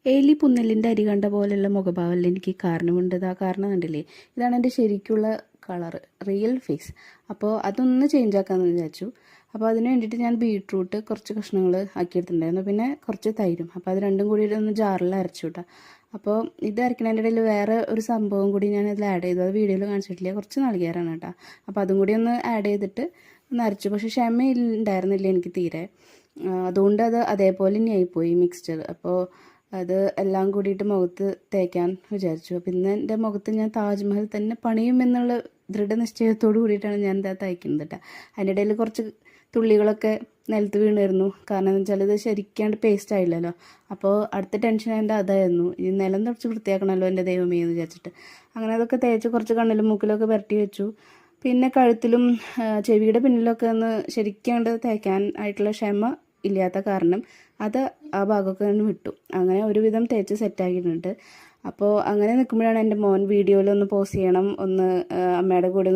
എലി പുന്നലിൻ്റെ അരി കണ്ട പോലെയുള്ള മുഖഭാവമല്ല എനിക്ക് കാരണമുണ്ട്. ആ കാരണം കണ്ടില്ലേ, ഇതാണ് എൻ്റെ ശരിക്കുള്ള കളറ്, റിയൽ ഫേസ്. അപ്പോൾ അതൊന്ന് ചേഞ്ച് ആക്കാമെന്ന് വിചാരിച്ചു. അപ്പോൾ അതിന് വേണ്ടിയിട്ട് ഞാൻ ബീട്രൂട്ട് കുറച്ച് കഷ്ണങ്ങൾ ആക്കിയെടുത്തിട്ടുണ്ടായിരുന്നു, പിന്നെ കുറച്ച് തൈരും. അപ്പോൾ അത് രണ്ടും കൂടി ഒന്ന് ജാറിൽ അരച്ചു വിട്ടാൽ. അപ്പോൾ ഇത് അരയ്ക്കുന്നതിൻ്റെ ഇടയിൽ വേറെ ഒരു സംഭവം കൂടി ഞാൻ ഇതിൽ ആഡ് ചെയ്തു. അത് വീഡിയോയിൽ കാണിച്ചിട്ടില്ല, കുറച്ച് നാളികേരമാണ് കേട്ടോ. അപ്പോൾ അതും കൂടി ഒന്ന് ആഡ് ചെയ്തിട്ട് ഒന്ന് അരച്ചു. പക്ഷേ ക്ഷമ ഉണ്ടായിരുന്നില്ല എനിക്ക് തീരെ. അതുകൊണ്ട് അത് അതേപോലെ തന്നെ ആയിപ്പോയി മിക്സ്ചർ. അപ്പോൾ അത് എല്ലാം കൂടിയിട്ട് മുഖത്ത് തേക്കാൻ വിചാരിച്ചു. അപ്പോൾ ഇന്ന് എൻ്റെ മുഖത്ത് ഞാൻ താജ്മഹൽ തന്നെ പണിയുമെന്നുള്ള ദൃഢനിശ്ചയത്തോട് കൂടിയിട്ടാണ് ഞാൻ എന്താ തയ്ക്കുന്നത് കേട്ടോ. അതിൻ്റെ ഇടയിൽ കുറച്ച് തുള്ളികളൊക്കെ നിലത്ത് വീണിരുന്നു. കാരണം എന്ന് വെച്ചാൽ ഇത് ശരിക്കാണ്ട് പേസ്റ്റ് ആയില്ലല്ലോ. അപ്പോൾ അടുത്ത ടെൻഷൻ എൻ്റെ അതായിരുന്നു, ഈ നിലം തുടച്ച് വൃത്തിയാക്കണമല്ലോ എൻ്റെ ദൈവമേ എന്ന് വിചാരിച്ചിട്ട്. അങ്ങനെ അതൊക്കെ തേച്ച് കുറച്ച് കണ്ണിലും മൂക്കിലൊക്കെ പുരട്ടി വെച്ചു. പിന്നെ കഴുത്തിലും ചെവിയുടെ പിന്നിലൊക്കെ ഒന്ന് ശരിക്കാണ്ട് തേക്കാൻ ആയിട്ടുള്ള ക്ഷമ ഇല്ലാത്ത കാരണം അത് ആ ഭാഗമൊക്കെ ഒന്ന് വിട്ടു. അങ്ങനെ ഒരുവിധം തേച്ച് സെറ്റാക്കിയിട്ടുണ്ട്. അപ്പോൾ അങ്ങനെ നിൽക്കുമ്പോഴാണ് എൻ്റെ മോൻ വീഡിയോയിലൊന്ന് പോസ്റ്റ് ചെയ്യണം, ഒന്ന് അമ്മയുടെ കൂടെ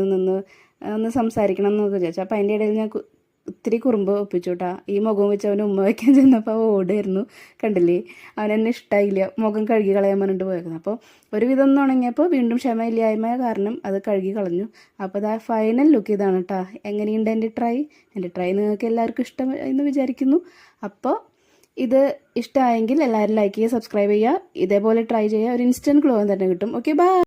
ഒന്ന് സംസാരിക്കണം എന്നൊക്കെ വിചാരിച്ചു. അപ്പോൾ അതിൻ്റെ ഇടയിൽ ഞാൻ ഒത്തിരി കുറുമ്പ് ഒപ്പിച്ചു കേട്ടോ. ഈ മുഖം വെച്ച് അവന് ഉമ്മ വയ്ക്കാൻ ചെന്നപ്പോൾ ഓടായിരുന്നു, കണ്ടില്ലേ. അവനെന്നെ ഇഷ്ടമായില്ല, മുഖം കഴുകി കളയാൻ പറഞ്ഞിട്ട് പോയിരുന്നു. അപ്പോൾ ഒരുവിധം ഒന്ന് ഉണങ്ങിയപ്പോൾ വീണ്ടും ക്ഷമയില്ലായ്മ കാരണം അത് കഴുകി കളഞ്ഞു. അപ്പോൾ അത് ആ ഫൈനൽ ലുക്ക് ഇതാണ് കേട്ടോ. എങ്ങനെയുണ്ട് എൻ്റെ ട്രൈ നിങ്ങൾക്ക് എല്ലാവർക്കും ഇഷ്ടം എന്ന് വിചാരിക്കുന്നു. അപ്പോൾ ഇത് ഇഷ്ടമായെങ്കിൽ എല്ലാവരും ലൈക്ക് ചെയ്യുക, സബ്സ്ക്രൈബ് ചെയ്യുക, ഇതേപോലെ ട്രൈ ചെയ്യുക. ഒരു ഇൻസ്റ്റൻറ്റ് ഗ്ലോ തന്നെ കിട്ടും. Okay, by.